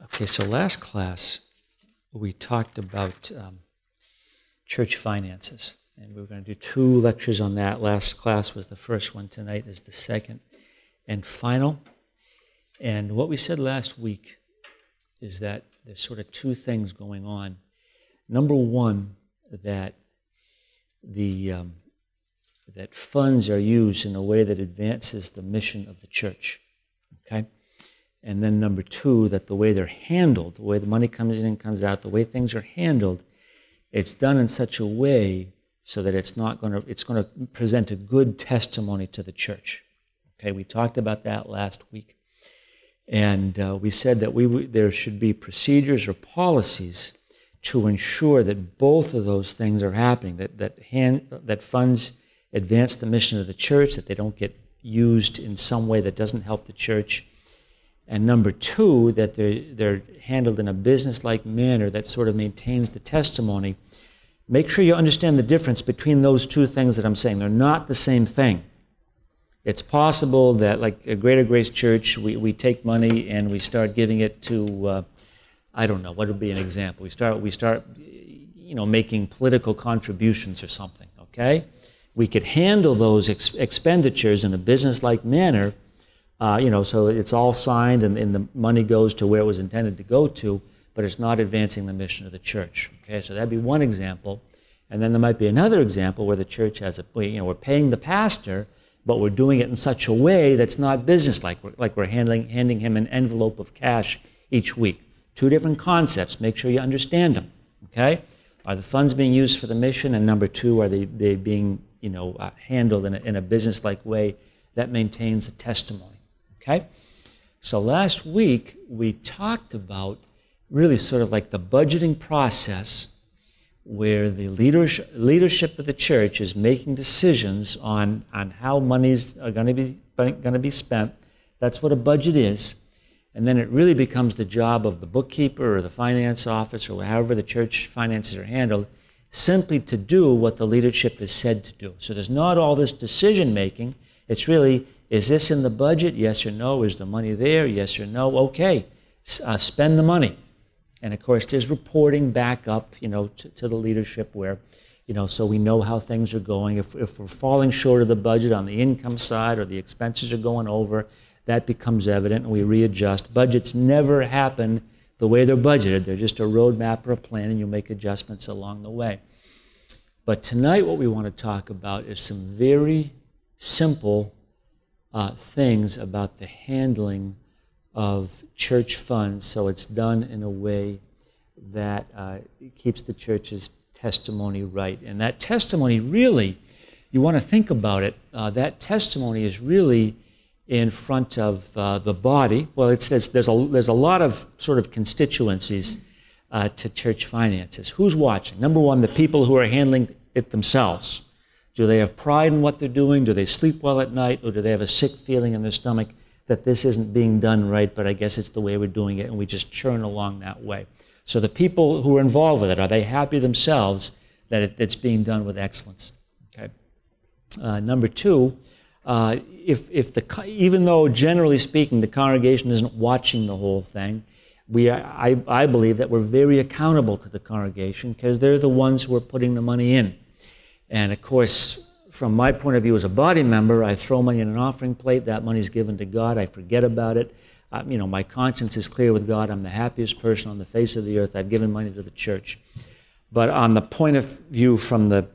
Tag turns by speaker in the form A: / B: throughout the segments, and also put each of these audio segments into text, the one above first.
A: Okay, so last class we talked about church finances, and we were going to do 2 lectures on that. Last class was the first one. Tonight is the second and final. And what we said last week is that there's sort of 2 things going on. Number one, that that funds are used in a way that advances the mission of the church. Okay? And then number 2, that the way they're handled, the way the money comes in and comes out, the way things are handled, it's done in such a way so that it's going to present a good testimony to the church. Okay, we talked about that last week. And we said that there should be procedures or policies to ensure that both of those things are happening, that funds advance the mission of the church, that they don't get used in some way that doesn't help the church. And number 2, that they're handled in a business-like manner that sort of maintains the testimony. Make sure you understand the difference between those 2 things that I'm saying. They're not the same thing. It's possible that, like a Greater Grace Church, we take money and we start giving it to, I don't know, what would be an example? We start, making political contributions or something, okay? We could handle those expenditures in a business-like manner, so it's all signed and the money goes to where it was intended to go to, but it's not advancing the mission of the church. Okay, so that'd be one example. And then there might be another example where the church has we're paying the pastor, but we're doing it in such a way that's not business-like, like we're handing him an envelope of cash each week. 2 different concepts. Make sure you understand them. Okay, are the funds being used for the mission? And number 2, are they being handled in a business-like way that maintains a testimony? Okay, so last week we talked about really sort of like the budgeting process where the leadership of the church is making decisions on how monies are going to be spent. That's what a budget is. And then it really becomes the job of the bookkeeper or the finance office or however the church finances are handled simply to do what the leadership is said to do. So there's not all this decision making. It's really, is this in the budget? Yes or no. Is the money there? Yes or no. Okay, spend the money. And of course, there's reporting back up, to the leadership where, so we know how things are going. If we're falling short of the budget on the income side or the expenses are going over, that becomes evident and we readjust. Budgets never happen the way they're budgeted. They're just a roadmap or a plan, and you make adjustments along the way. But tonight what we want to talk about is some very simple things about the handling of church funds, so it's done in a way that keeps the church's testimony right. And that testimony really, you want to think about it, that testimony is really in front of the body. Well, there's a lot of sort of constituencies to church finances. Who's watching? Number 1, the people who are handling it themselves. Do they have pride in what they're doing? Do they sleep well at night? Or do they have a sick feeling in their stomach that this isn't being done right, but I guess it's the way we're doing it, and we just churn along that way? So the people who are involved with it, are they happy themselves that it's being done with excellence? Okay. Number 2, even though generally speaking the congregation isn't watching the whole thing, I believe that we're very accountable to the congregation because they're the ones who are putting the money in. And of course, from my point of view as a body member, I throw money in an offering plate. That money's given to God. I forget about it. My conscience is clear with God. I'm the happiest person on the face of the earth. I've given money to the church. But on the point of view from the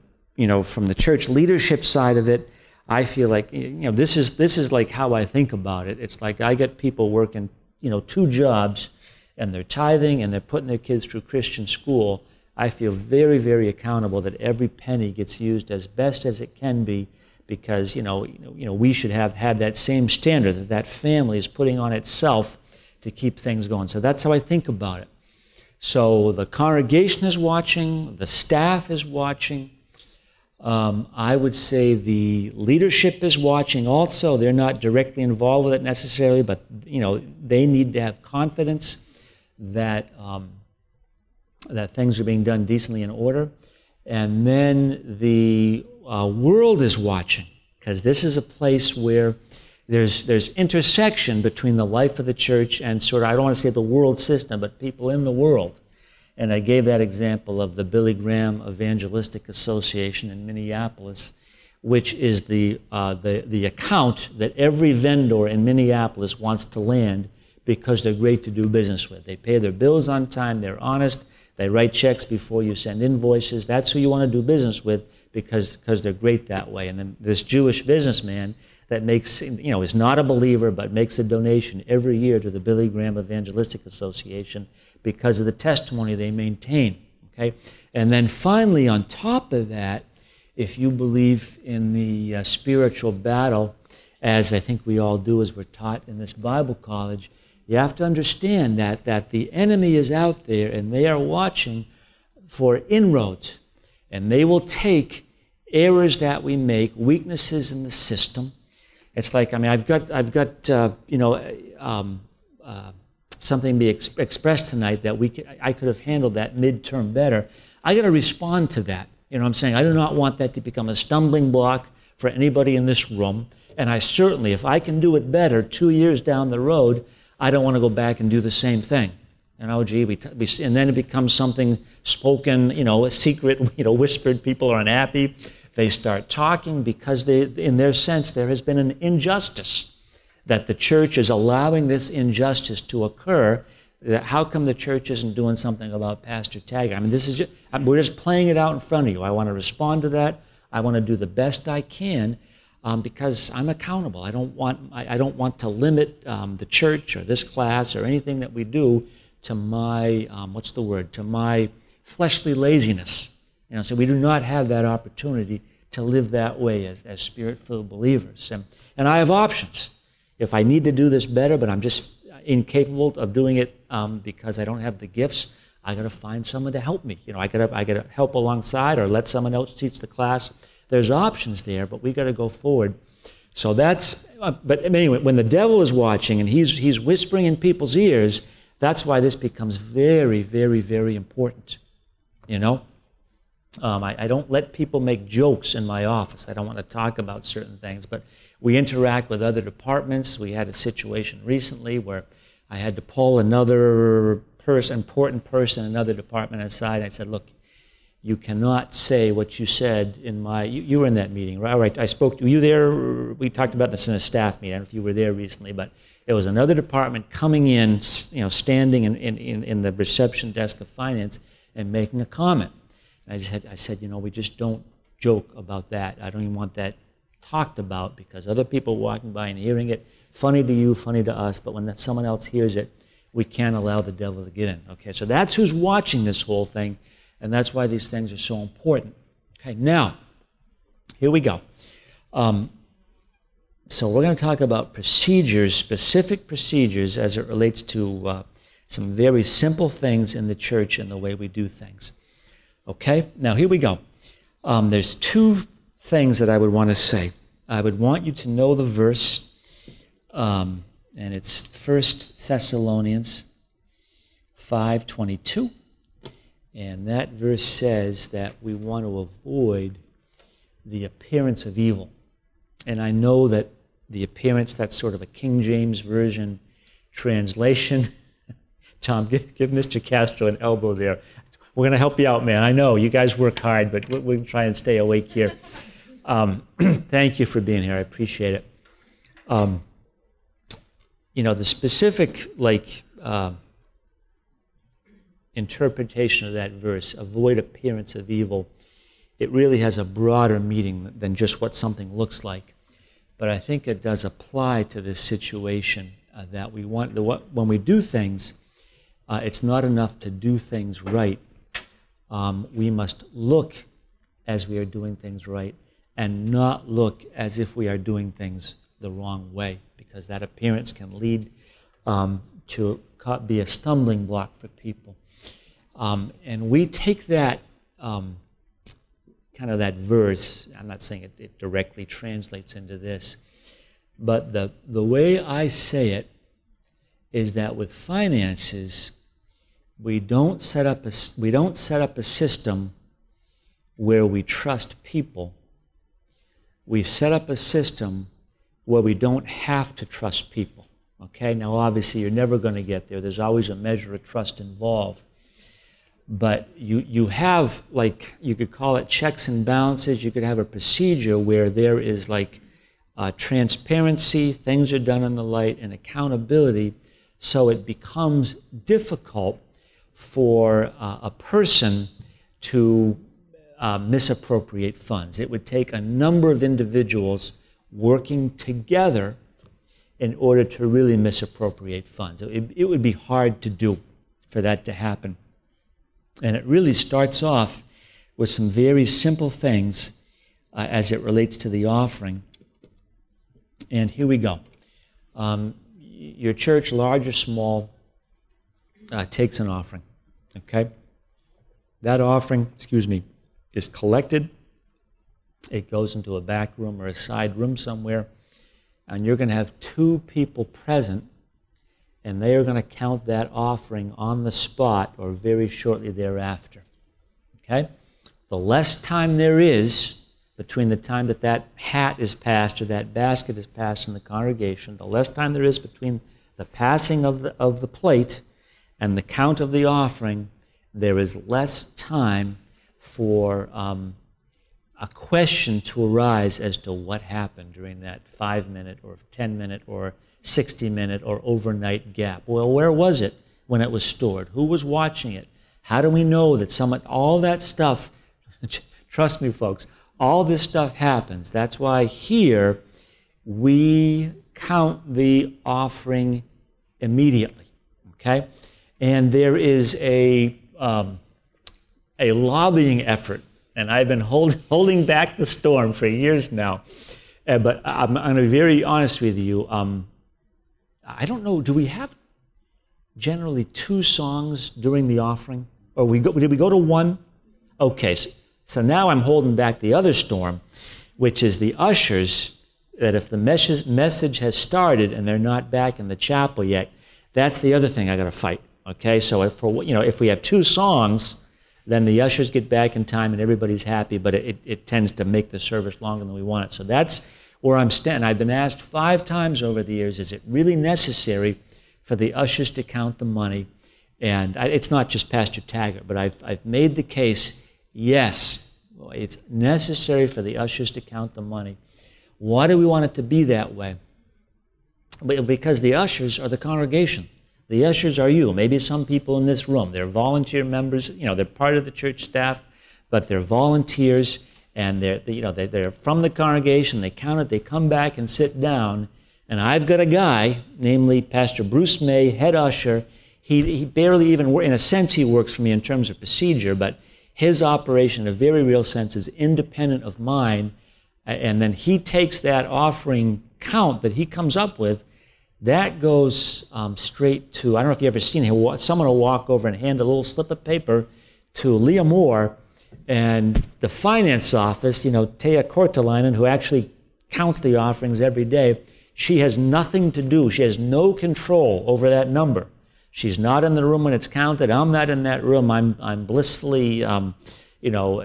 A: church leadership side of it, I feel like this is like how I think about it. It's like I get people working 2 jobs, and they're tithing and they're putting their kids through Christian school. I feel very, very accountable that every penny gets used as best as it can be, because we should have that same standard that family is putting on itself to keep things going. So that's how I think about it. So the congregation is watching, the staff is watching. I would say the leadership is watching also. They're not directly involved with it necessarily, but they need to have confidence that that things are being done decently in order. And then the world is watching, because this is a place where there's intersection between the life of the church and sort of, I don't want to say the world system, but people in the world. And I gave that example of the Billy Graham Evangelistic Association in Minneapolis, which is the account that every vendor in Minneapolis wants to land because they're great to do business with. They pay their bills on time, they're honest, they write checks before you send invoices. That's who you want to do business with because they're great that way. And then this Jewish businessman that makes, is not a believer but makes a donation every year to the Billy Graham Evangelistic Association because of the testimony they maintain, okay? And then finally, on top of that, if you believe in the spiritual battle, as I think we all do as we're taught in this Bible college, you have to understand that the enemy is out there and they are watching for inroads. And they will take errors that we make, weaknesses in the system. It's like, I've got something be expressed tonight that I could have handled that midterm better. I got to respond to that. You know what I'm saying? I do not want that to become a stumbling block for anybody in this room. And I certainly, if I can do it better 2 years down the road, I don't want to go back and do the same thing. And and then it becomes something spoken, a secret, whispered. People are unhappy. They start talking because in their sense, there has been an injustice, that the church is allowing this injustice to occur. How come the church isn't doing something about Pastor Taggart? We're just playing it out in front of you. I want to respond to that. I want to do the best I can because I'm accountable. I don't want to limit the church or this class or anything that we do to my, to my fleshly laziness. So we do not have that opportunity to live that way as Spirit-filled believers. And I have options. If I need to do this better, but I'm just incapable of doing it because I don't have the gifts, I got to find someone to help me. I got to help alongside or let someone else teach the class. There's options there, but we got to go forward. So that's. But anyway, when the devil is watching and he's whispering in people's ears, that's why this becomes very, very, very important. I don't let people make jokes in my office. I don't want to talk about certain things, but we interact with other departments. We had a situation recently where I had to pull another important person in another department aside. I said, look, you cannot say what you said in my... You were in that meeting, right? All right, I spoke to you there. We talked about this in a staff meeting. I don't know if you were there recently, but it was another department coming in, standing in the reception desk of finance and making a comment. And I said, we just don't joke about that. I don't even want that talked about because other people walking by and hearing it, funny to you, funny to us, but when someone else hears it, we can't allow the devil to get in. Okay, so that's who's watching this whole thing, and that's why these things are so important. Okay, now, here we go. So we're going to talk about procedures, specific procedures as it relates to some very simple things in the church and the way we do things. Okay, now here we go. There's two things that I would want to say. I would want you to know the verse, and it's 1 Thessalonians 5:22, and that verse says that we want to avoid the appearance of evil. And I know that the appearance, that's sort of a King James Version translation. Tom, give Mr. Castro an elbow there. We're going to help you out, man. I know you guys work hard, but we'll try and stay awake here. Thank you for being here. I appreciate it. The specific interpretation of that verse, avoid appearance of evil, it really has a broader meaning than just what something looks like. But I think it does apply to this situation that we want. When we do things, it's not enough to do things right. We must look as we are doing things right and not look as if we are doing things the wrong way, because that appearance can lead to be a stumbling block for people. And we take that kind of that verse, I'm not saying it directly translates into this, but the way I say it is that with finances, we don't set up a system where we trust people. We set up a system where we don't have to trust people. Okay? Now, obviously, you're never going to get there. There's always a measure of trust involved. But you have, like, you could call it checks and balances. You could have a procedure where there is, like, transparency, things are done in the light, and accountability, so it becomes difficult for a person to misappropriate funds. It would take a number of individuals working together in order to really misappropriate funds. It would be hard to do for that to happen. And it really starts off with some very simple things as it relates to the offering. And here we go. Your church, large or small, takes an offering, okay? That offering, is collected. It goes into a back room or a side room somewhere, and you're going to have two people present, and they are going to count that offering on the spot or very shortly thereafter, okay? The less time there is between the time that that hat is passed or that basket is passed in the congregation, the less time there is between the passing of the plate and the count of the offering, there is less time for a question to arise as to what happened during that 5-minute or 10-minute or 60-minute or overnight gap. Well, where was it when it was stored? Who was watching it? How do we know that all that stuff, trust me, folks, all this stuff happens. That's why here we count the offering immediately, okay? And there is a lobbying effort, and I've been holding back the storm for years now. But I'm going to be very honest with you. I don't know, do we have generally 2 songs during the offering? Or did we go to 1? Okay, so now I'm holding back the other storm, which is the ushers, that if the message has started and they're not back in the chapel yet, that's the other thing I got to fight. Okay, so if we have 2 songs, then the ushers get back in time and everybody's happy, but it tends to make the service longer than we want it. So that's where I'm standing. I've been asked 5 times over the years, is it really necessary for the ushers to count the money? And it's not just Pastor Taggart, but I've made the case, yes, it's necessary for the ushers to count the money. Why do we want it to be that way? Because the ushers are the congregation. The ushers are you. Maybe some people in this room, they're volunteer members, they're part of the church staff, but they're volunteers, and they're from the congregation, they count it, they come back and sit down, and I've got a guy, namely Pastor Bruce May, head usher. He barely even, in a sense, he works for me in terms of procedure, but his operation, in a very real sense, is independent of mine, and then he takes that offering count that he comes up with. That goes straight to, I don't know if you've ever seen it, someone will walk over and hand a little slip of paper to Leah Moore, and the finance office, Taya Kortelainen, who actually counts the offerings every day, she has nothing to do. She has no control over that number. She's not in the room when it's counted. I'm not in that room. I'm blissfully,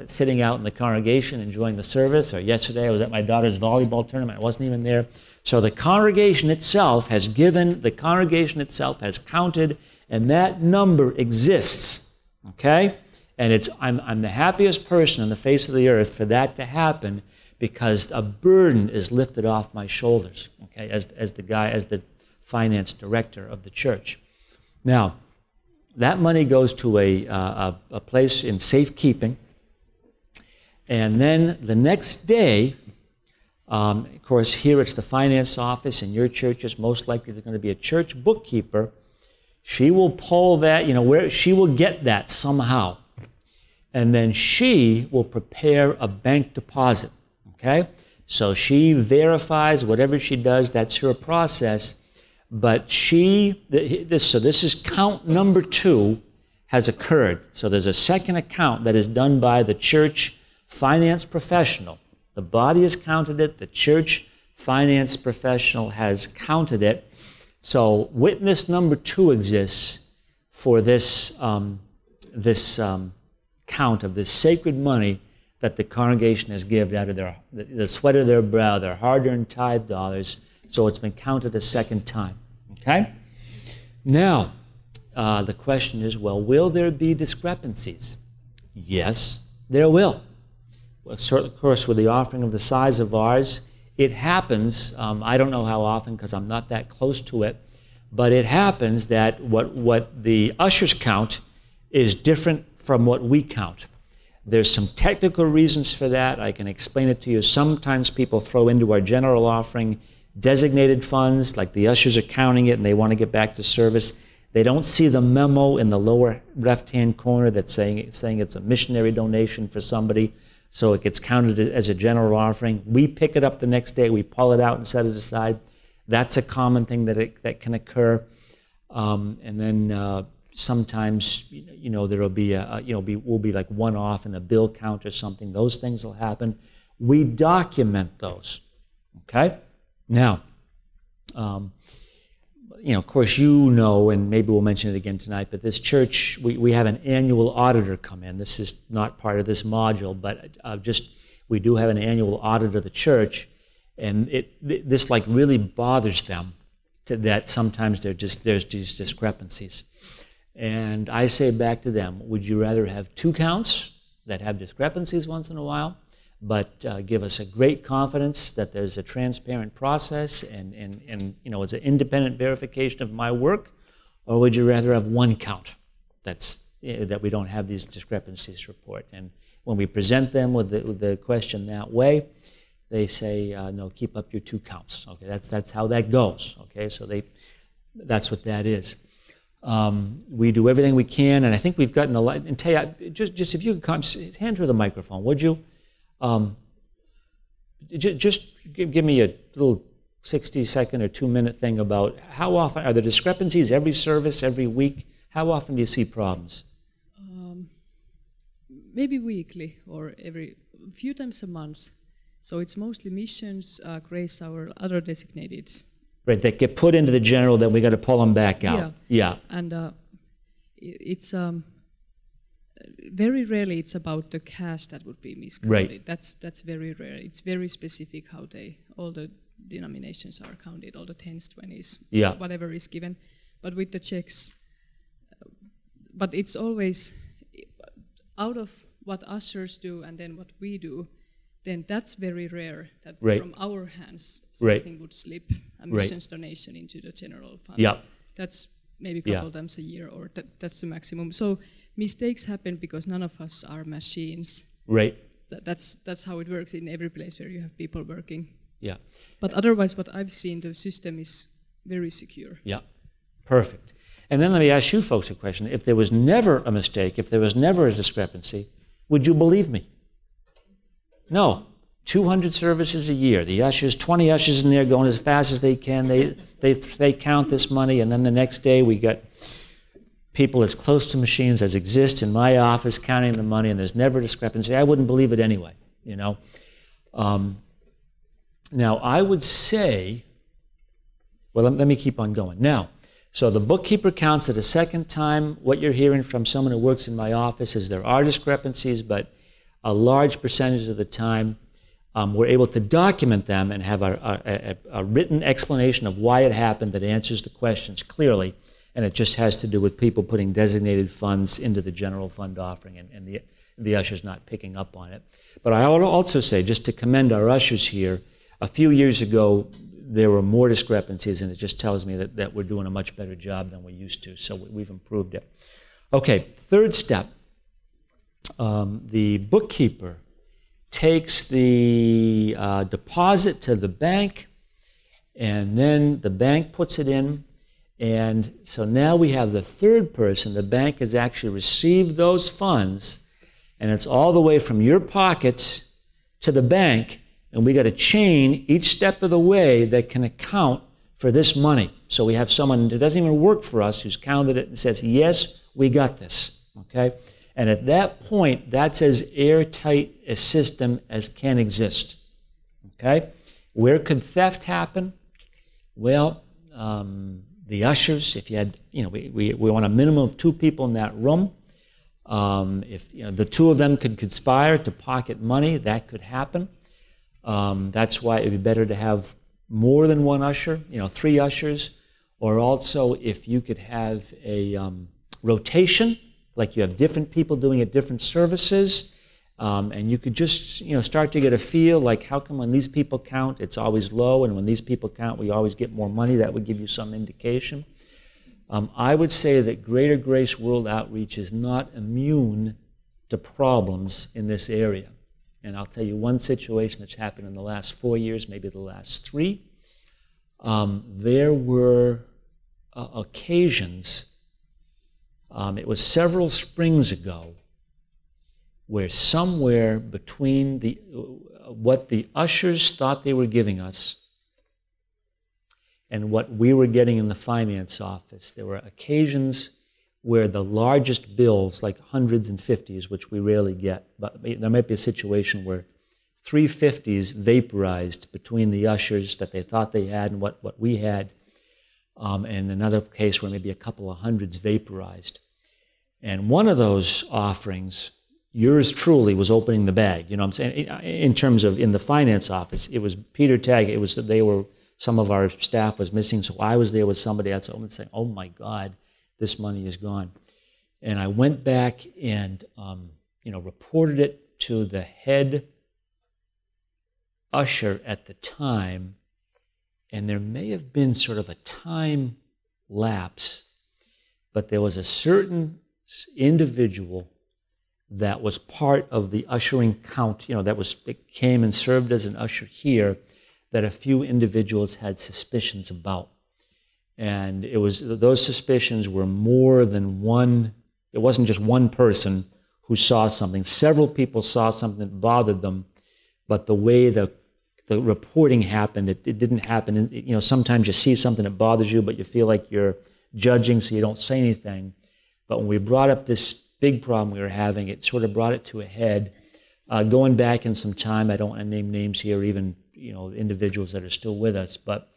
A: sitting out in the congregation enjoying the service. Or yesterday I was at my daughter's volleyball tournament. I wasn't even there. So the congregation itself has counted, and that number exists, okay? And I'm the happiest person on the face of the earth for that to happen, because a burden is lifted off my shoulders, okay, as the finance director of the church. Now, that money goes to a place in safekeeping, and then the next day, of course, here it's the finance office. In your churches, most likely there's going to be a church bookkeeper. She will pull that, where she will get that somehow. And then she will prepare a bank deposit, okay? So she verifies whatever she does, that's her process. But this is count number 2 has occurred. So there's a second account that is done by the church finance professional. The body has counted it. The church finance professional has counted it. So witness number 2 exists for this count of this sacred money that the congregation has given out of the sweat of their brow, their hard-earned tithe dollars, so it's been counted a second time. Okay? Now, the question is, well, will there be discrepancies? Yes, there will. Well, of course, with the offering of the size of ours, it happens, I don't know how often because I'm not that close to it, but it happens that what the ushers count is different from what we count. There's some technical reasons for that. I can explain it to you. Sometimes people throw into our general offering designated funds, like the ushers are counting it and they want to get back to service. They don't see the memo in the lower left-hand corner that's saying it's a missionary donation for somebody, so it gets counted as a general offering. We pick it up the next day, we pull it out and set it aside. That's a common thing that can occur. And then sometimes, there'll be we'll be like one off in a bill count or something. Those things will happen. We document those. Okay. Now, of course, and maybe we'll mention it again tonight, but this church, we have an annual auditor come in. This is not part of this module, but we do have an annual audit of the church, and this like really bothers them that sometimes there's these discrepancies. And I say back to them, would you rather have 2 counts that have discrepancies once in a while, but give us a great confidence that there's a transparent process and it's an independent verification of my work, or would you rather have 1 count that we don't have these discrepancies report? And when we present them with the question that way, they say, no, keep up your 2 counts. Okay, that's how that goes. Okay, so that's what that is. We do everything we can, and I think we've gotten a lot. And Taya, just if you could come, hand her the microphone, would you? Just give me a little 60-second or 2-minute thing about how often are the discrepancies every service, every week? How often do you see problems?
B: Maybe weekly or a few times a month. So it's mostly missions, Grace, our other designated.
A: Right, that get put into the general, then we got to pull them back out. Yeah.
B: And it's very rarely it's about the cash that would be miscounted.
A: Right.
B: That's very rare. It's very specific how all the denominations are counted, all the 10s, 20s, whatever is given. But with the checks, but it's always out of what ushers do and then what we do, then that's very rare that from our hands something would slip, a missions donation into the general fund.
A: Yeah.
B: That's maybe a couple times a year, or that's the maximum. So mistakes happen because none of us are machines.
A: Right.
B: That's how it works in every place where you have people working.
A: Yeah.
B: But otherwise, what I've seen, the system is very secure.
A: Yeah. Perfect. And then let me ask you folks a question. If there was never a mistake, if there was never a discrepancy, would you believe me? No. 200 services a year. The ushers, 20 ushers in there going as fast as they can. They count this money, and then the next day we got people as close to machines as exist in my office counting the money, and there's never a discrepancy. I wouldn't believe it anyway, Now, I would say, well, let me keep on going. Now, so the bookkeeper counts it a second time. What you're hearing from someone who works in my office is there are discrepancies, but a large percentage of the time we're able to document them and have a written explanation of why it happened that answers the questions clearly, and it just has to do with people putting designated funds into the general fund offering and the ushers not picking up on it. But I ought to also say, just to commend our ushers here, a few years ago there were more discrepancies, and it just tells me that we're doing a much better job than we used to, so we've improved it. Okay, third step. The bookkeeper takes the deposit to the bank, and then the bank puts it in, and so now we have the third person. The bank has actually received those funds, and it's all the way from your pockets to the bank, and we got a chain each step of the way that can account for this money. So we have someone who doesn't even work for us who's counted it and says, yes, we got this, okay? And at that point, that's as airtight a system as can exist, okay? Where could theft happen? Well, the ushers, if you had, we want a minimum of 2 people in that room. If the two of them could conspire to pocket money, that could happen. That's why it would be better to have more than one usher, 3 ushers, or also if you could have a rotation, like you have different people doing at different services, and you could just start to get a feel like how come when these people count it's always low, and when these people count we always get more money. That would give you some indication. I would say that Greater Grace World Outreach is not immune to problems in this area. And I'll tell you one situation that's happened in the last 4 years, maybe the last 3. There were occasions, it was several springs ago, where somewhere between what the ushers thought they were giving us and what we were getting in the finance office, there were occasions where the largest bills, like hundreds and 50s, which we rarely get, but there might be a situation where 3 50s vaporized between the ushers that they thought they had and what we had, and another case where maybe a couple of hundreds vaporized. And one of those offerings, yours truly was opening the bag, you know what I'm saying? In terms of in the finance office, it was Peter Taggart, it was that some of our staff was missing, so I was there with somebody else saying, oh my God, this money is gone. And I went back and reported it to the head usher at the time, and there may have been sort of a time lapse, but there was a certain individual that was part of the ushering count, that came and served as an usher here, that a few individuals had suspicions about. And those suspicions were more than one. It wasn't just one person who saw something. Several people saw something that bothered them, but the way the reporting happened, it didn't happen. Sometimes you see something that bothers you, but you feel like you're judging, so you don't say anything. But when we brought up this big problem we were having, it sort of brought it to a head. Going back in some time, I don't want to name names here, even individuals that are still with us, but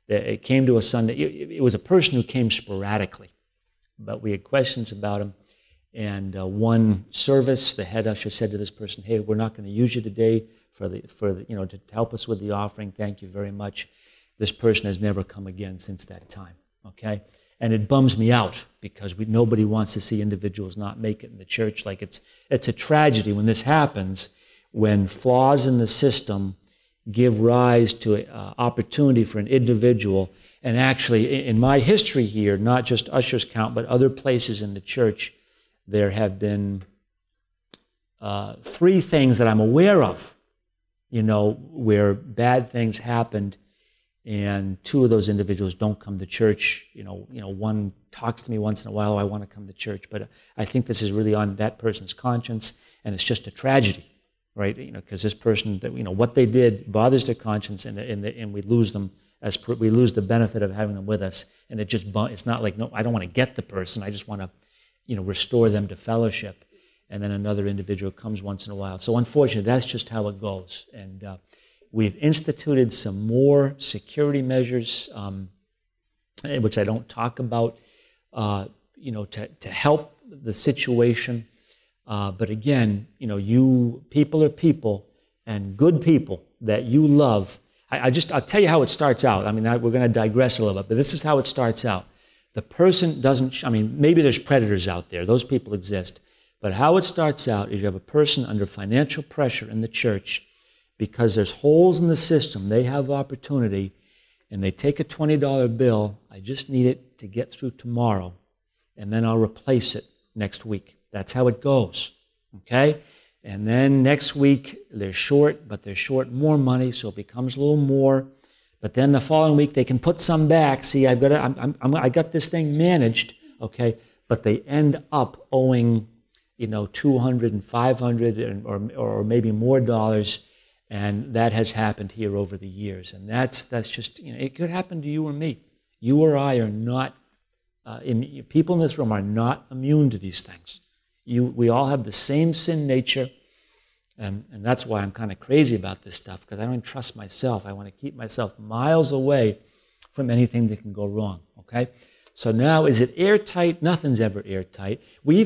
A: it came to a Sunday. It was a person who came sporadically, but we had questions about him. And one service, the head usher said to this person, "Hey, we're not going to use you today to help us with the offering. Thank you very much." This person has never come again since that time. Okay, and it bums me out because nobody wants to see individuals not make it in the church. Like it's a tragedy when this happens, when flaws in the system give rise to opportunity for an individual. And actually, in my history here, not just Ushers Count, but other places in the church, there have been 3 things that I'm aware of, where bad things happened, and 2 of those individuals don't come to church. One talks to me once in a while, "I want to come to church," but I think this is really on that person's conscience, and it's just a tragedy, right? Because this person, what they did bothers their conscience, and we lose them we lose the benefit of having them with us, and it's not like, no, I don't want to get the person, I just want to, restore them to fellowship. And then another individual comes once in a while. So unfortunately, that's just how it goes. And we've instituted some more security measures, which I don't talk about, to help the situation. But again, people are people, and good people that you love. I'll tell you how it starts out. I mean, we're going to digress a little bit, but this is how it starts out. The person doesn't, maybe there's predators out there. Those people exist. But how it starts out is you have a person under financial pressure in the church because there's holes in the system. They have opportunity, and they take a $20 bill. "I just need it to get through tomorrow, and then I'll replace it next week." That's how it goes, okay? And then next week, they're short, but they're short more money, so it becomes a little more. But then the following week, they can put some back. See, I got this thing managed, okay? But they end up owing, $200 and $500 or maybe more dollars, and that has happened here over the years. And that's just, it could happen to you or me. You or I are not, people in this room are not immune to these things. We all have the same sin nature, and that's why I'm kind of crazy about this stuff, because I don't trust myself. I want to keep myself miles away from anything that can go wrong, okay? So now, is it airtight? Nothing's ever airtight.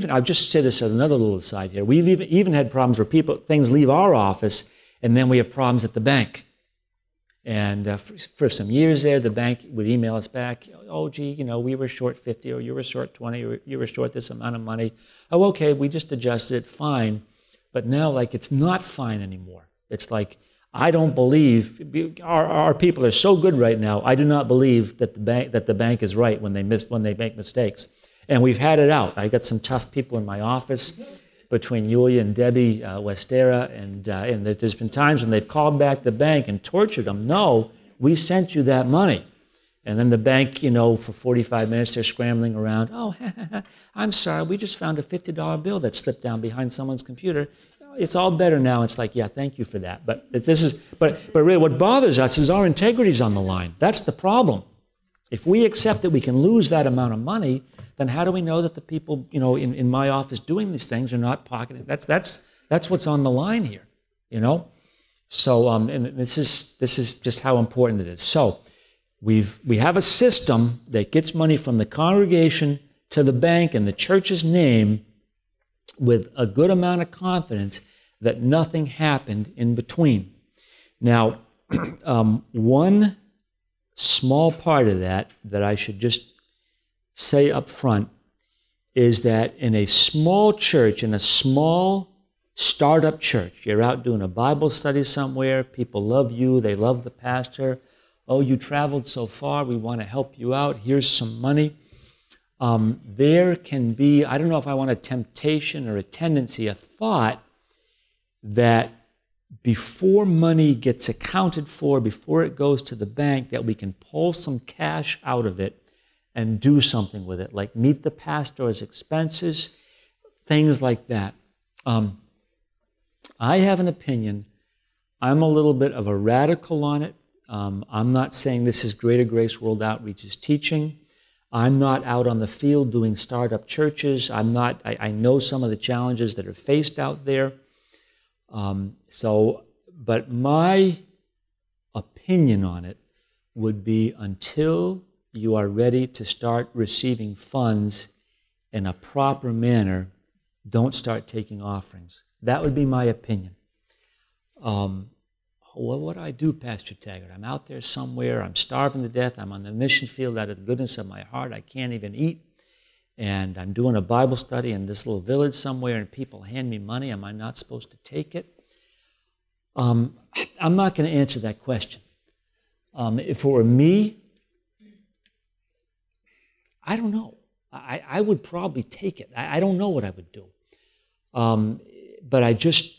A: I'll just say this as another little aside here. We've even had problems where things leave our office, and then we have problems at the bank. And for some years there, the bank would email us back, oh, gee, we were short 50, or you were short 20, or you were short this amount of money. Oh, okay, we just adjusted it, fine. But now, it's not fine anymore. It's like, I don't believe, our people are so good right now, I do not believe that the bank is right when they make mistakes. And we've had it out. I got some tough people in my office between Yulia and Debbie Westera, and there's been times when they've called back the bank and tortured them. No, we sent you that money. And then the bank, for 45 minutes, they're scrambling around. Oh, I'm sorry, we just found a $50 bill that slipped down behind someone's computer. It's all better now. It's like, yeah, thank you for that. But really what bothers us is our integrity's on the line. That's the problem. If we accept that we can lose that amount of money, then how do we know that the people, in my office doing these things are not pocketing? That's what's on the line here, So, and this is just how important it is. So, we have a system that gets money from the congregation to the bank in the church's name, with a good amount of confidence that nothing happened in between. Now, one small part of that I should just say up front is that in a small church, in a small startup church, you're out doing a Bible study somewhere, people love you, they love the pastor. Oh, you traveled so far, we want to help you out, here's some money. There can be, I don't know if I want a temptation or a tendency, a thought that before money gets accounted for, before it goes to the bank, that we can pull some cash out of it and do something with it, like meet the pastor's expenses, things like that. I have an opinion. I'm a little bit of a radical on it. I'm not saying this is Greater Grace World Outreach's teaching. I'm not out on the field doing startup churches. I know some of the challenges that are faced out there. But my opinion on it would be, until you are ready to start receiving funds in a proper manner, don't start taking offerings. That would be my opinion. What do I do, Pastor Taggart? I'm out there somewhere, I'm starving to death, I'm on the mission field out of the goodness of my heart, I can't even eat, and I'm doing a Bible study in this little village somewhere, and people hand me money. Am I not supposed to take it? I'm not going to answer that question. If it were me, I don't know. I would probably take it. I don't know what I would do. But I just...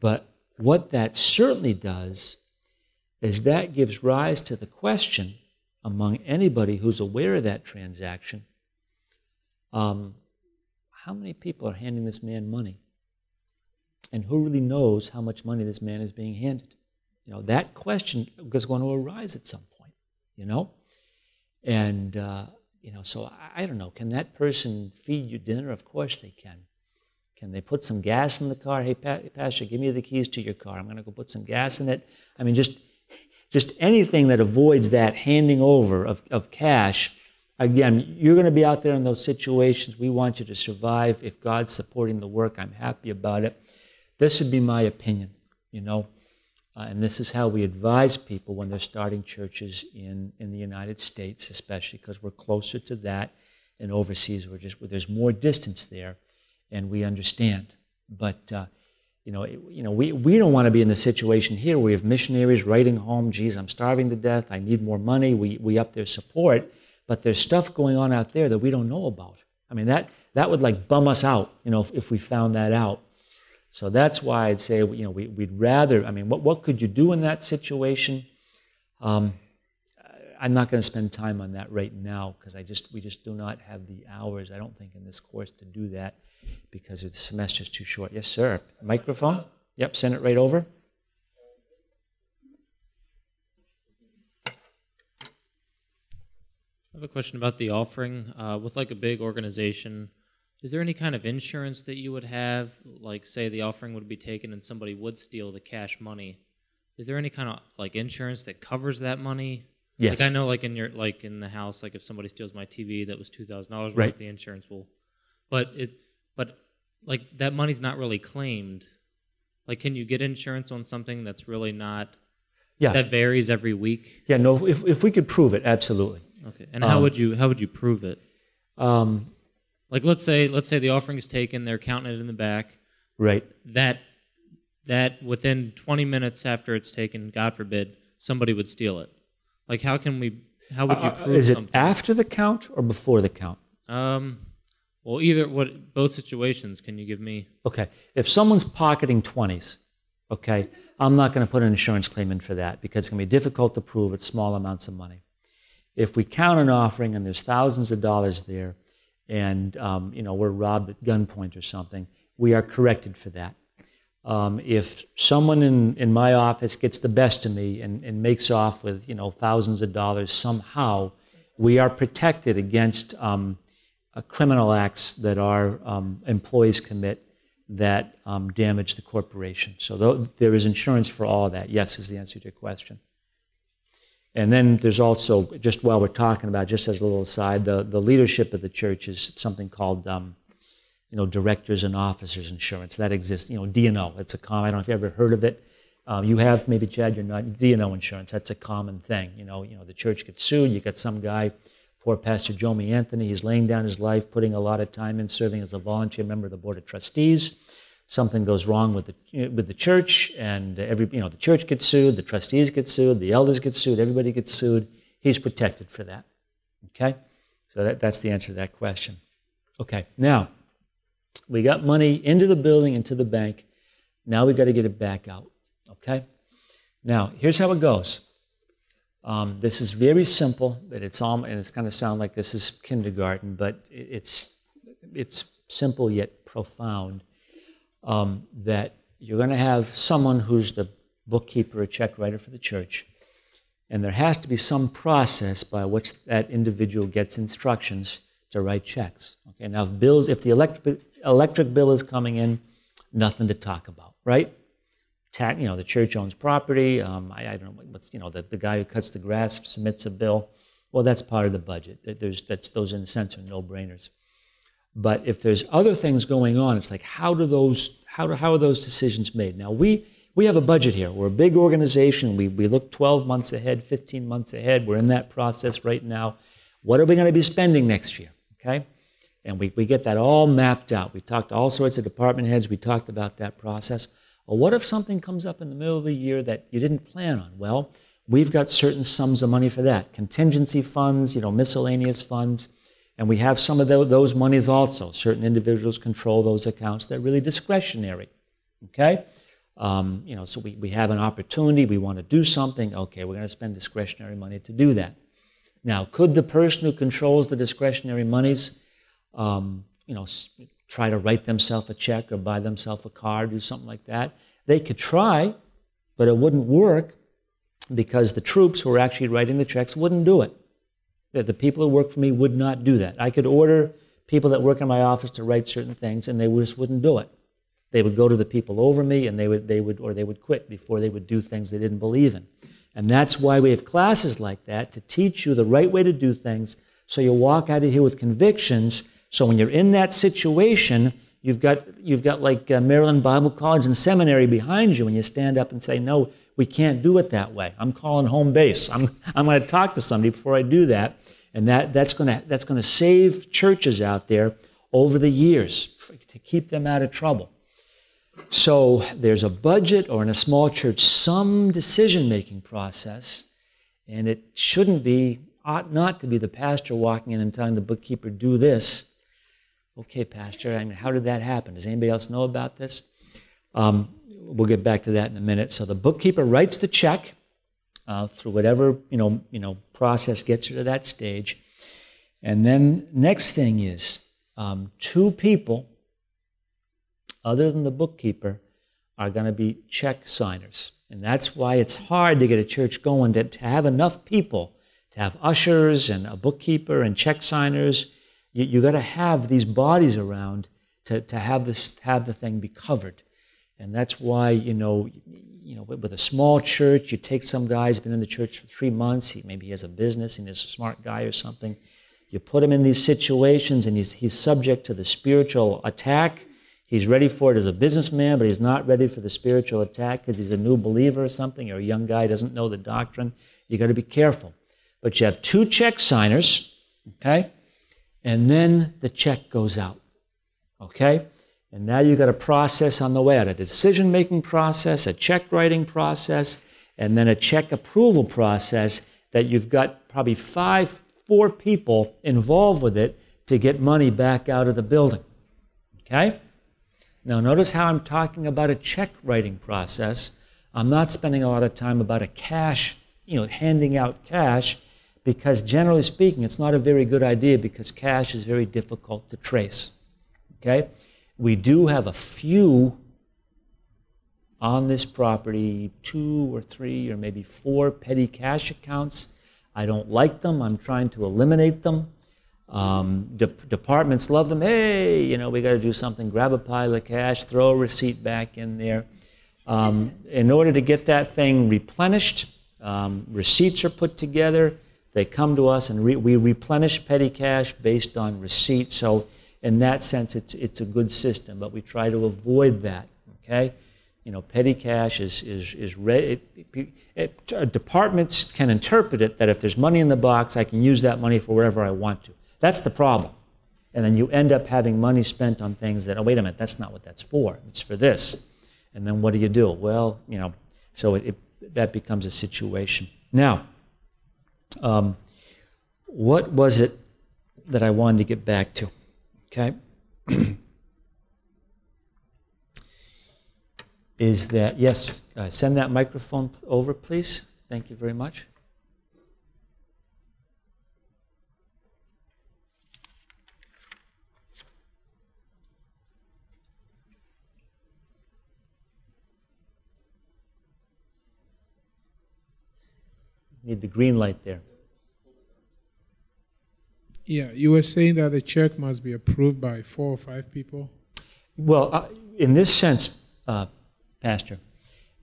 A: But what that certainly does is that gives rise to the question among anybody who's aware of that transaction, how many people are handing this man money? And who really knows how much money this man is being handed? That question is going to arise at some point, And, so I don't know, can that person feed you dinner? Of course they can. Can they put some gas in the car? Hey, Pastor, give me the keys to your car. I'm going to go put some gas in it. I mean, just anything that avoids that handing over of cash. Again, you're going to be out there in those situations. We want you to survive. If God's supporting the work, I'm happy about it. This would be my opinion, and this is how we advise people when they're starting churches in the United States, especially because we're closer to that, and overseas there's more distance there. And we understand, but we don't want to be in the situation here where we have missionaries writing home, geez, I'm starving to death, I need more money, we up their support, but there's stuff going on out there that we don't know about. I mean, that would bum us out, if we found that out. So that's why I'd say, we'd rather, what could you do in that situation? I'm not going to spend time on that right now, because we just do not have the hours, I don't think, in this course to do that, because the semester is too short. Yes, sir. Microphone? Yep, send it right over.
C: I have a question about the offering. With a big organization, is there any kind of insurance that you would have? Like, say the offering would be taken and somebody would steal the cash money. Is there any kind of insurance that covers that money?
A: Yes.
C: Like I know, like in the house, like if somebody steals my TV that was $2,000
A: Right.
C: worth, the insurance will. But like that money's not really claimed. Like, can you get insurance on something that's really not?
A: Yeah.
C: That varies every week.
A: Yeah. No. If we could prove it, absolutely.
C: Okay. And how would you prove it? Like let's say the offering is taken, they're counting it in the back.
A: Right.
C: That within 20 minutes after it's taken, God forbid, somebody would steal it. Like how would you prove
A: is it
C: something?
A: after the count or before the count?
C: Well, both situations. Can you give me?
A: Okay. If someone's pocketing 20s, okay, I'm not going to put an insurance claim in for that because it's going to be difficult to prove. It's small amounts of money. If we count an offering and there's thousands of dollars there, and we're robbed at gunpoint or something, we are corrected for that. If someone in my office gets the best of me and makes off with thousands of dollars somehow, we are protected against criminal acts that our employees commit that damage the corporation. So there is insurance for all of that. Yes, is the answer to your question. And then there's also, just while we're talking about, just as a little aside, the leadership of the church is something called directors and officers insurance. That exists, D&O. It's a common, I don't know if you've ever heard of it. You have, maybe Chad, you're not, D&O insurance. That's a common thing. The church gets sued. You got some guy, poor Pastor Jomi Anthony, he's laying down his life, putting a lot of time in serving as a volunteer member of the Board of Trustees. Something goes wrong with the church, and the church gets sued, the trustees get sued, the elders get sued, everybody gets sued. He's protected for that. Okay? So that's the answer to that question. Okay, now, we got money into the building, into the bank. Now we got to get it back out. Okay? Now, here's how it goes. This is very simple, and it's going to sound like this is kindergarten, but it's simple yet profound. That you're going to have someone who's the bookkeeper or check writer for the church, and there has to be some process by which that individual gets instructions to write checks. Okay, now if the electric bill is coming in, nothing to talk about, right? The church owns property. I don't know what's the guy who cuts the grass submits a bill. Well, that's part of the budget. Those in a sense are no-brainers. But if there's other things going on, it's like how are those decisions made? Now we have a budget here. We're a big organization. We look 12 months ahead, 15 months ahead. We're in that process right now. What are we going to be spending next year? Okay, and we get that all mapped out. We talked to all sorts of department heads. We talked about that process. Well, what if something comes up in the middle of the year that you didn't plan on? Well, we've got certain sums of money for that. Contingency funds, miscellaneous funds. And we have some of those monies also. Certain individuals control those accounts. They're really discretionary, okay? So we have an opportunity. We want to do something. Okay, we're going to spend discretionary money to do that. Now, could the person who controls the discretionary monies, try to write themselves a check or buy themselves a car, do something like that? They could try, but it wouldn't work because the troops who are actually writing the checks wouldn't do it. The people who work for me would not do that. I could order people that work in my office to write certain things, and they just wouldn't do it. They would go to the people over me, and they would quit before they would do things they didn't believe in. And that's why we have classes like that, to teach you the right way to do things, so you walk out of here with convictions. So when you're in that situation, you've got like Maryland Bible College and Seminary behind you, and you stand up and say, "No, we can't do it that way. I'm calling home base. I'm going to talk to somebody before I do that." And that's going to save churches out there over the years to keep them out of trouble. So there's a budget, or in a small church, some decision-making process, and it ought not to be the pastor walking in and telling the bookkeeper, "Do this." Okay, Pastor, how did that happen? Does anybody else know about this? We'll get back to that in a minute. So the bookkeeper writes the check through whatever process gets you to that stage, and then next thing is 2 people other than the bookkeeper are going to be check signers, and that's why it's hard to get a church going to have enough people to have ushers and a bookkeeper and check signers. You got to have these bodies around to have the thing be covered. And that's why, with a small church, you take some guy who's been in the church for 3 months, maybe he has a business and he's a smart guy or something. You put him in these situations and he's subject to the spiritual attack. He's ready for it as a businessman, but he's not ready for the spiritual attack because he's a new believer or something, or a young guy doesn't know the doctrine. You got to be careful. But you have 2 check signers, okay? And then the check goes out, okay? And now you've got a process on the way out, a decision-making process, a check-writing process, and then a check approval process that you've got probably 4 people involved with it to get money back out of the building, okay? Now notice how I'm talking about a check-writing process. I'm not spending a lot of time about a cash, handing out cash, because generally speaking, it's not a very good idea because cash is very difficult to trace, okay? We do have a few on this property, 2 or 3 or maybe 4 petty cash accounts. I don't like them. I'm trying to eliminate them. Departments love them. Hey, we got to do something. Grab a pile of cash, throw a receipt back in there. In order to get that thing replenished, receipts are put together. They come to us, and we replenish petty cash based on receipts. So in that sense, it's a good system, but we try to avoid that, okay? Petty cash departments can interpret it that if there's money in the box, I can use that money for wherever I want to. That's the problem. And then you end up having money spent on things that, oh, wait a minute, that's not what that's for. It's for this. And then what do? Well, so that becomes a situation. Now, what was it that I wanted to get back to? Okay? Is that, yes, send that microphone over, please. Thank you very much. Need the green light there.
D: Yeah, you were saying that the check must be approved by 4 or 5 people?
A: Well, in this sense, Pastor,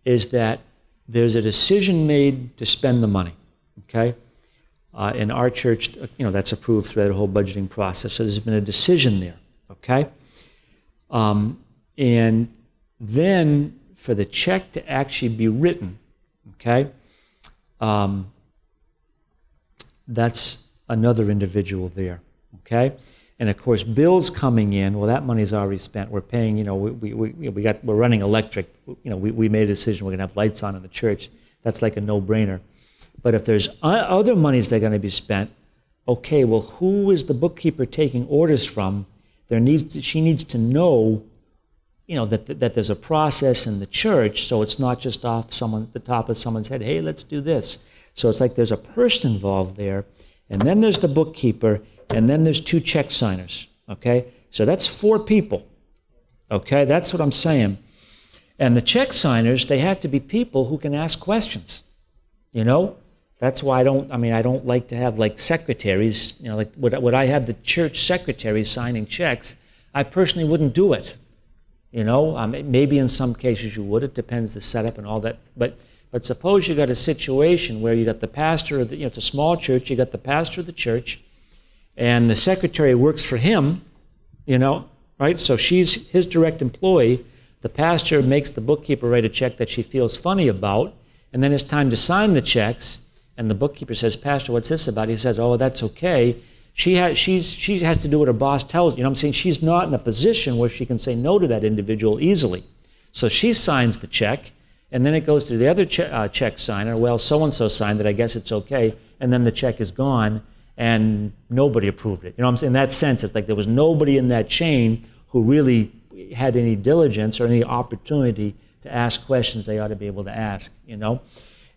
A: is that there's a decision made to spend the money, okay? In our church, that's approved through that whole budgeting process, so there's been a decision there, okay? And then for the check to actually be written, okay, that's another individual there, okay? And of course, bills coming in, well, that money's already spent. We're paying, we're running electric. We made a decision we're going to have lights on in the church. That's like a no-brainer. But if there's other monies that are going to be spent, okay, well, who is the bookkeeper taking orders from? She needs to know, that there's a process in the church, so it's not just off the top of someone's head. Hey, let's do this. So it's like there's a person involved there, and then there's the bookkeeper, and then there's 2 check signers, okay? So that's 4 people, okay? That's what I'm saying. And the check signers, they have to be people who can ask questions, That's why I don't like to have like secretaries, like would I have the church secretary signing checks? I personally wouldn't do it, Maybe in some cases you would. It depends the setup and all that. But suppose you got a situation where you got the pastor of it's a small church, you got the pastor of the church, and the secretary works for him, right? So she's his direct employee. The pastor makes the bookkeeper write a check that she feels funny about, and then it's time to sign the checks, and the bookkeeper says, Pastor, what's this about? He says, oh, that's okay. She has to do what her boss tells her. I'm saying? She's not in a position where she can say no to that individual easily. So she signs the check, and then it goes to the other check signer. Well, so-and-so signed it, I guess it's okay, and then the check is gone, and nobody approved it. In that sense, it's like there was nobody in that chain who really had any diligence or any opportunity to ask questions they ought to be able to ask,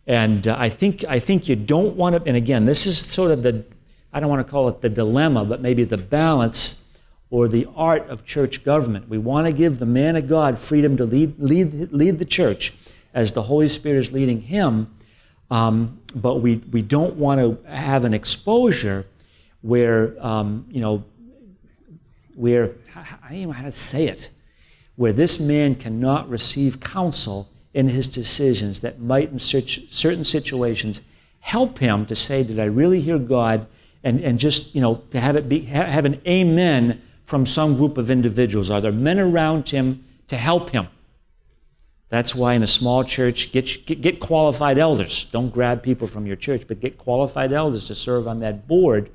A: And I think you don't want to, and again, this is sort of I don't want to call it the dilemma, but maybe the balance or the art of church government. We want to give the man of God freedom to lead the church as the Holy Spirit is leading him, but we don't want to have an exposure where, where, I don't know how to say it, where this man cannot receive counsel in his decisions that might in certain situations help him to say, did I really hear God? And just, to have it be, have an amen from some group of individuals. Are there men around him to help him? That's why in a small church, get qualified elders. Don't grab people from your church, but get qualified elders to serve on that board.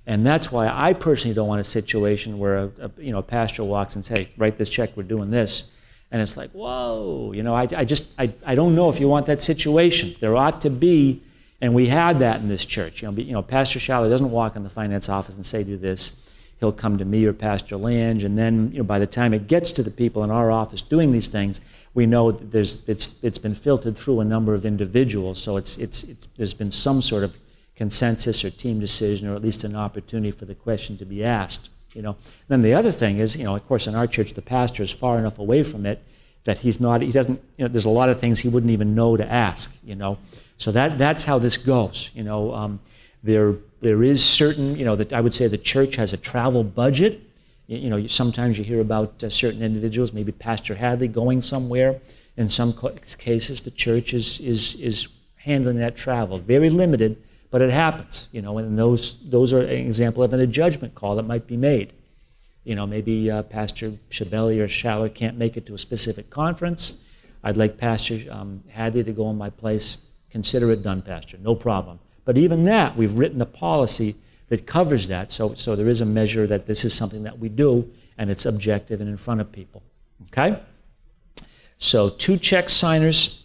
A: And that's why I personally don't want a situation where a pastor walks and says, hey, write this check, we're doing this. And it's like, whoa, I don't know if you want that situation. There ought to be, and we had that in this church. Pastor Schaller doesn't walk in the finance office and say, do this. He'll come to me or Pastor Lange, and then by the time it gets to the people in our office doing these things, we know that it's been filtered through a number of individuals. So there's been some sort of consensus or team decision, or at least an opportunity for the question to be asked. Then the other thing is, of course, in our church, the pastor is far enough away from it that he doesn't, there's a lot of things he wouldn't even know to ask, So that's how this goes, There is certain, that I would say the church has a travel budget. Sometimes you hear about certain individuals, maybe Pastor Hadley going somewhere. In some cases, the church is handling that travel. Very limited, but it happens, and those are an example of a judgment call that might be made. Maybe Pastor Shabelli or Schaller can't make it to a specific conference. I'd like Pastor Hadley to go in my place. Consider it done, Pastor, no problem. But even that, we've written a policy that covers that, so there is a measure that this is something that we do, and it's objective and in front of people, okay? So 2 check signers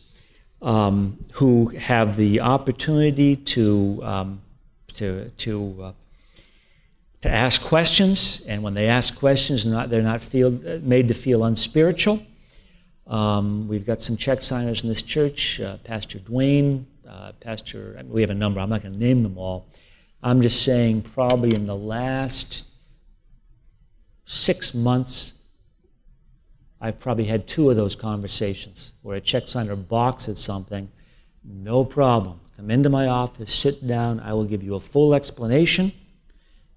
A: who have the opportunity to ask questions, and when they ask questions, they're not made to feel unspiritual. We've got some check signers in this church, Pastor Dwayne, we have a number, I'm not going to name them all. I'm just saying probably in the last 6 months, I've probably had 2 of those conversations where a check signer balks at something. No problem. Come into my office, sit down, I will give you a full explanation,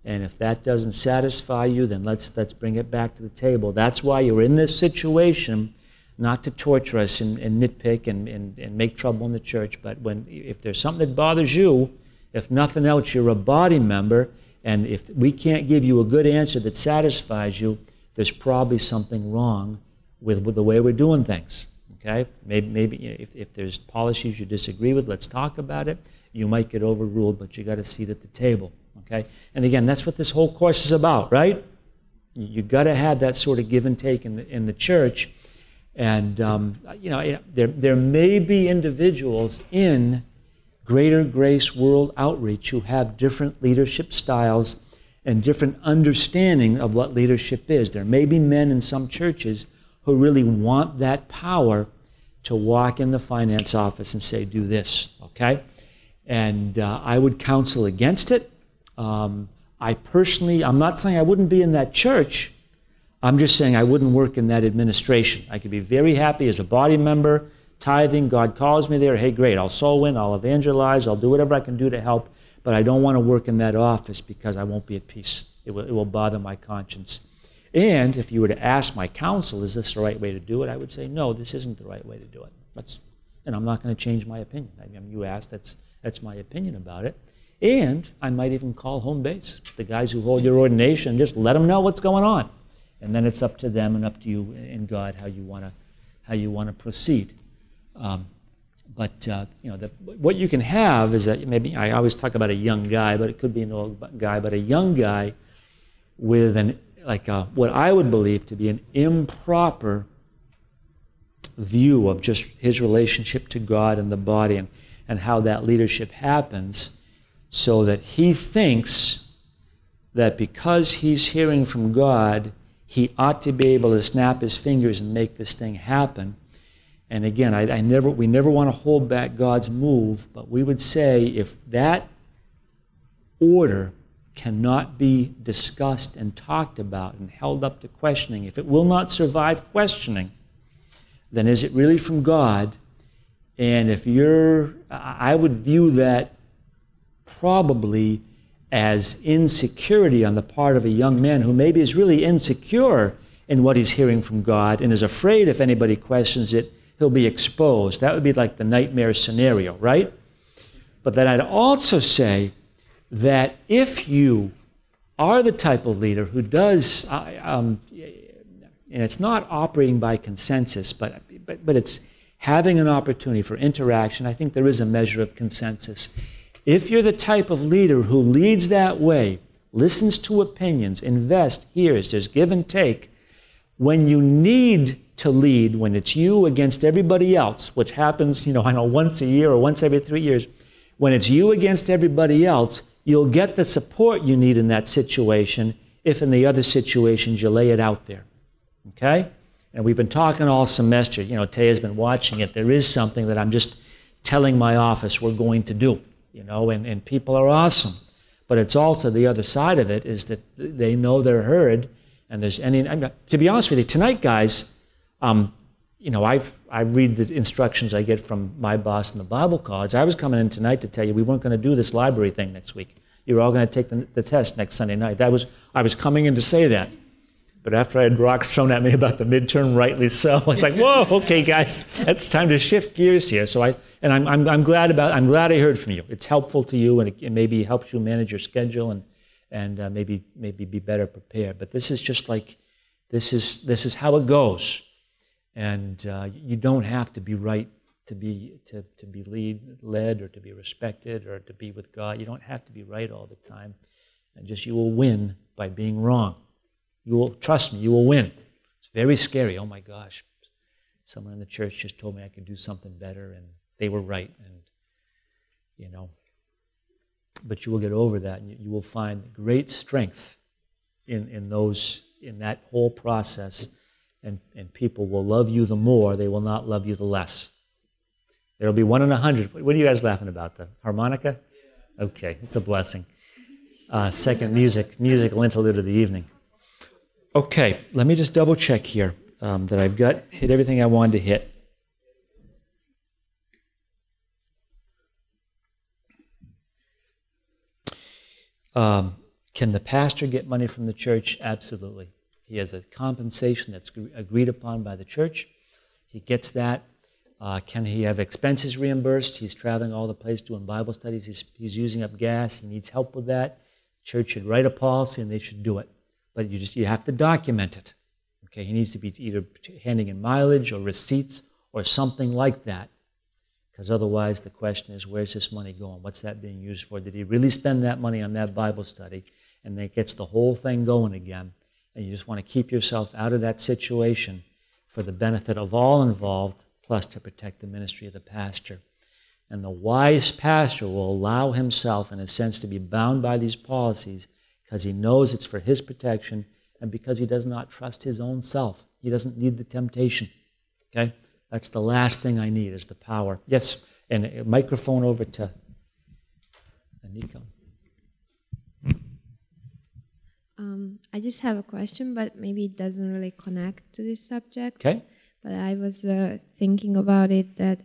A: and if that doesn't satisfy you, then let's bring it back to the table. That's why you're in this situation, not to torture us and nitpick and make trouble in the church, but if there's something that bothers you, if nothing else, you're a body member, and if we can't give you a good answer that satisfies you, there's probably something wrong with the way we're doing things, okay? Maybe if there's policies you disagree with, let's talk about it. You might get overruled, but you got a seat at the table, okay? And again, that's what this whole course is about, right? You got to have that sort of give and take in the church. And there may be individuals in Greater Grace World Outreach who have different leadership styles and different understanding of what leadership is. There may be men in some churches who really want that power to walk in the finance office and say, do this, okay? And I would counsel against it. I'm not saying I wouldn't be in that church. I'm just saying I wouldn't work in that administration. I could be very happy as a body member, tithing, God calls me there, hey, great, I'll soul win, I'll evangelize, I'll do whatever I can do to help, but I don't want to work in that office because I won't be at peace. It will bother my conscience. And if you were to ask my counsel, is this the right way to do it, I would say, no, this isn't the right way to do it. And I'm not going to change my opinion. I mean, you asked, that's my opinion about it. And I might even call home base, the guys who hold your ordination, just let them know what's going on. And then it's up to them and up to you and God how you want to proceed. What you can have is that maybe I always talk about a young guy, but it could be an old guy, but a young guy with what I would believe to be an improper view of just his relationship to God and the body and how that leadership happens, so that he thinks that because he's hearing from God, he ought to be able to snap his fingers and make this thing happen. And again, we never want to hold back God's move, but we would say if that order cannot be discussed and talked about and held up to questioning, if it will not survive questioning, then is it really from God? And I would view that probably as insecurity on the part of a young man who maybe is really insecure in what he's hearing from God and is afraid if anybody questions it, he'll be exposed. That would be like the nightmare scenario, right? But then I'd also say that if you are the type of leader who does, and it's not operating by consensus, but it's having an opportunity for interaction, I think there is a measure of consensus. If you're the type of leader who leads that way, listens to opinions, invests, hears, there's give and take, when you need to lead, when it's you against everybody else, which happens, I know once a year or once every 3 years, when it's you against everybody else, you'll get the support you need in that situation if in the other situations you lay it out there, okay? And we've been talking all semester, Taya's been watching it. There is something that I'm just telling my office we're going to do, and people are awesome. But it's also the other side of it is that they know they're heard, and there's to be honest with you, tonight, guys, I read the instructions I get from my boss in the Bible college. I was coming in tonight to tell you we weren't going to do this library thing next week. You were all going to take the test next Sunday night. I was coming in to say that. But after I had rocks thrown at me about the midterm, rightly so, I was like, whoa, okay, guys, it's time to shift gears here. So I'm glad I heard from you. It's helpful to you, and it maybe helps you manage your schedule and maybe be better prepared. But this is just like this is how it goes, and you don't have to be right to be led or to be respected or to be with God. You don't have to be right all the time, and just you will win by being wrong. Trust me, you will win. It's very scary. Oh my gosh, someone in the church just told me I could do something better, and they were right, and but you will get over that, and you will find great strength in that whole process, and people will love you the more. They will not love you the less. There will be 1 in 100. What are you guys laughing about? The harmonica? Okay, it's a blessing. Second musical interlude of the evening. Okay, let me just double check here that I've hit everything I wanted to hit. Can the pastor get money from the church? Absolutely. He has a compensation that's agreed upon by the church. He gets that. Can he have expenses reimbursed? He's traveling all the place doing Bible studies. He's using up gas. He needs help with that. The church should write a policy and they should do it. But you have to document it. Okay, he needs to be either handing in mileage or receipts or something like that. Because otherwise the question is, where's this money going? What's that being used for? Did he really spend that money on that Bible study? And that gets the whole thing going again. And you just want to keep yourself out of that situation for the benefit of all involved, plus to protect the ministry of the pastor. And the wise pastor will allow himself, in a sense, to be bound by these policies because he knows it's for his protection and because he does not trust his own self. He doesn't need the temptation. Okay? That's the last thing I need is the power. Yes, and a microphone over to Nico.
E: I just have a question, but maybe it doesn't really connect to this subject.
A: Okay.
E: But I was thinking about it, that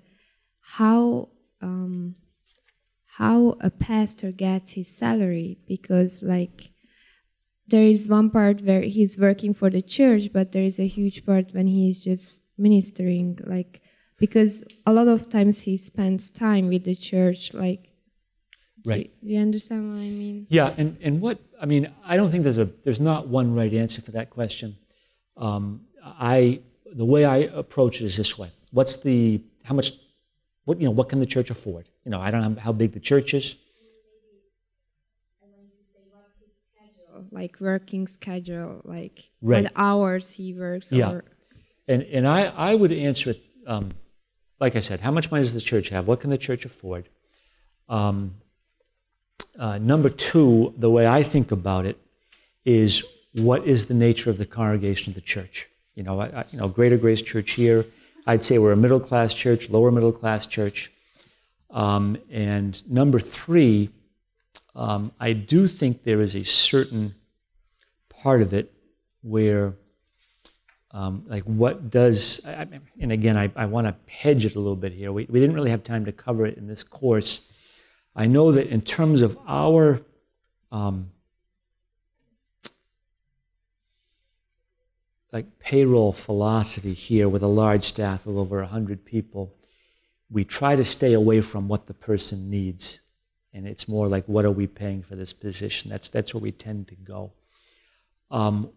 E: how a pastor gets his salary, because there is one part where he's working for the church, but there is a huge part when he's just ministering, because a lot of times he spends time with the church,
A: Right.
E: Do you understand what I mean?
A: Yeah, I don't think there's not one right answer for that question. The way I approach it is this way: what can the church afford? I don't know how big the church is.
E: Working schedule,
A: right.
E: What hours he works.
A: Yeah, and I would answer it like I said: how much money does the church have? What can the church afford? Number two, the way I think about it is, what is the nature of the congregation of the church? Greater Grace Church here, I'd say we're a middle-class church, lower middle-class church. And number three, I do think there is a certain part of it where, what does, and again, I want to hedge it a little bit here. We didn't really have time to cover it in this course. I know that in terms of our like payroll philosophy here with a large staff of over 100 people, we try to stay away from what the person needs. And it's more like, what are we paying for this position? That's where we tend to go.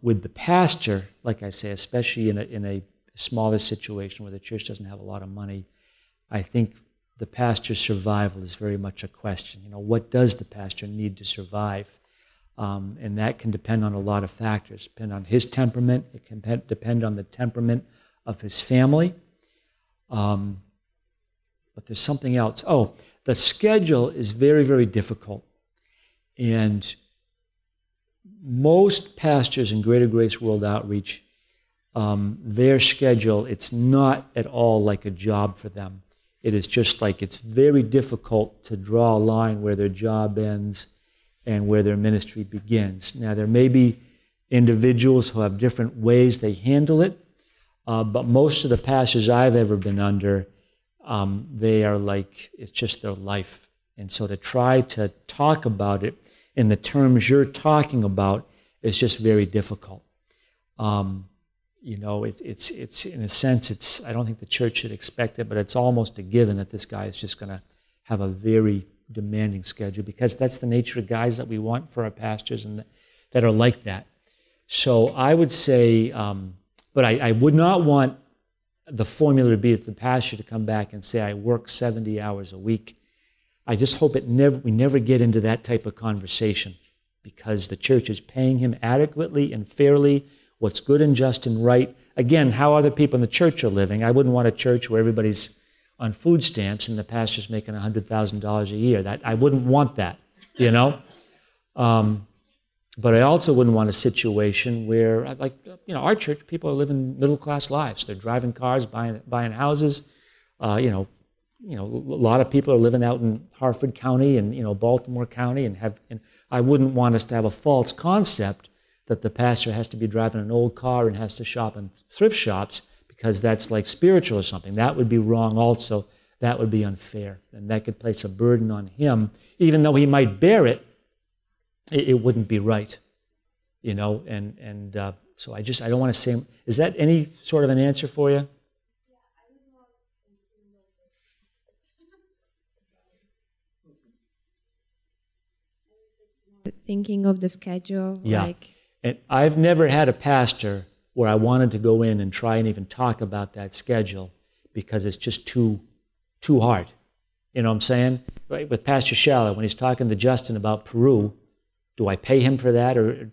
A: With the pastor, like I say, especially in a smaller situation where the church doesn't have a lot of money, I think the pastor's survival is very much a question. You know, what does the pastor need to survive? And that can depend on a lot of factors. Depend on his temperament. It can depend on the temperament of his family. But there's something else. Oh, the schedule is very, very difficult. And most pastors in Greater Grace World Outreach, their schedule, it's not at all like a job for them. It is just like it's very difficult to draw a line where their job ends and where their ministry begins. Now, there may be individuals who have different ways they handle it, but most of the pastors I've ever been under, they are like, it's just their life. And so to try to talk about it in the terms you're talking about is just very difficult. You know, it's in a sense, I don't think the church should expect it, but it's almost a given that this guy is just going to have a very demanding schedule, because that's the nature of guys that we want for our pastors and that are like that. So I would say, but I would not want the formula to be the pastor to come back and say, I work 70 hours a week. I just hope we never get into that type of conversation, because the church is paying him adequately and fairly, what's good and just and right. Again, how other people in the church are living. I wouldn't want a church where everybody's on food stamps and the pastor's making $100,000 a year. I wouldn't want that, you know? But I also wouldn't want a situation where, like, you know, our church, people are living middle-class lives. They're driving cars, buying houses. You know, a lot of people are living out in Harford County and, you know, Baltimore County, and I wouldn't want us to have a false concept that the pastor has to be driving an old car and has to shop in thrift shops because that's like spiritual or something. That would be wrong also. That would be unfair. And that could place a burden on him. Even though he might bear it, it wouldn't be right. You know, and so I don't want to say, is that any sort of an answer for you?
E: Thinking of the schedule,
A: yeah.
E: Like...
A: And I've never had a pastor where I wanted to go in and try and even talk about that schedule because it's just too hard. You know what I'm saying? Right? With Pastor Schaller, when he's talking to Justin about Peru, do I pay him for that, or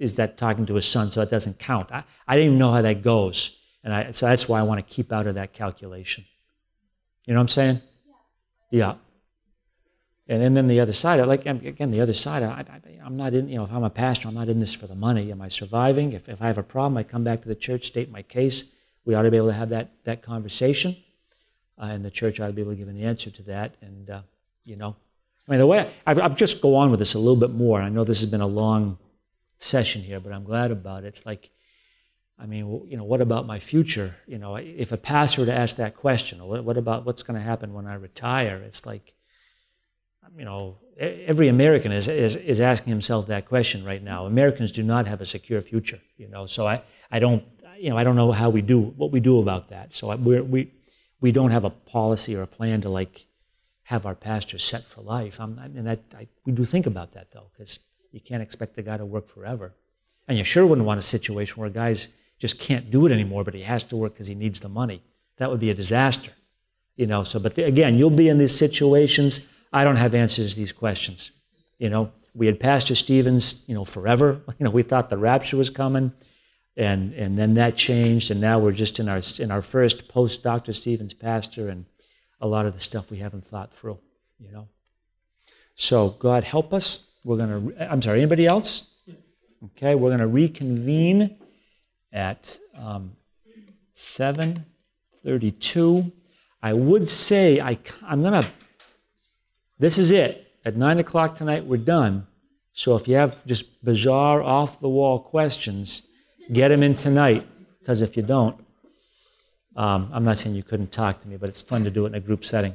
A: is that talking to his son, so it doesn't count? I didn't even know how that goes, and so that's why I want to keep out of that calculation. You know what I'm saying? Yeah. And then the other side, like, again, the other side, I'm not in, you know, if I'm a pastor, I'm not in this for the money. Am I surviving? If I have a problem, I come back to the church, state my case. We ought to be able to have that conversation, and the church ought to be able to give an answer to that. And, you know, I mean, the way I'll just go on with this a little bit more. I know this has been a long session here, but I'm glad about it. It's like, I mean, you know, what about my future? You know, if a pastor were to ask that question, what about what's going to happen when I retire? It's like, you know, every American is asking himself that question right now. Americans do not have a secure future, you know. So I don't know how what we do about that. So we don't have a policy or a plan to like have our pastors set for life. We do think about that though, because you can't expect the guy to work forever, and you sure wouldn't want a situation where a guy's just can't do it anymore, but he has to work because he needs the money. That would be a disaster, you know. So, but again, you'll be in these situations. I don't have answers to these questions. You know, we had Pastor Stevens, you know, forever. You know, we thought the rapture was coming, and then that changed, and now we're just in our first post Dr. Stevens pastor, and a lot of the stuff we haven't thought through. You know, so God help us. I'm sorry. Anybody else? Okay, we're gonna reconvene at 7:32. I would say I'm gonna. This is it. At 9 o'clock tonight, we're done. So if you have just bizarre, off-the-wall questions, get them in tonight, because if you don't, I'm not saying you couldn't talk to me, but it's fun to do it in a group setting.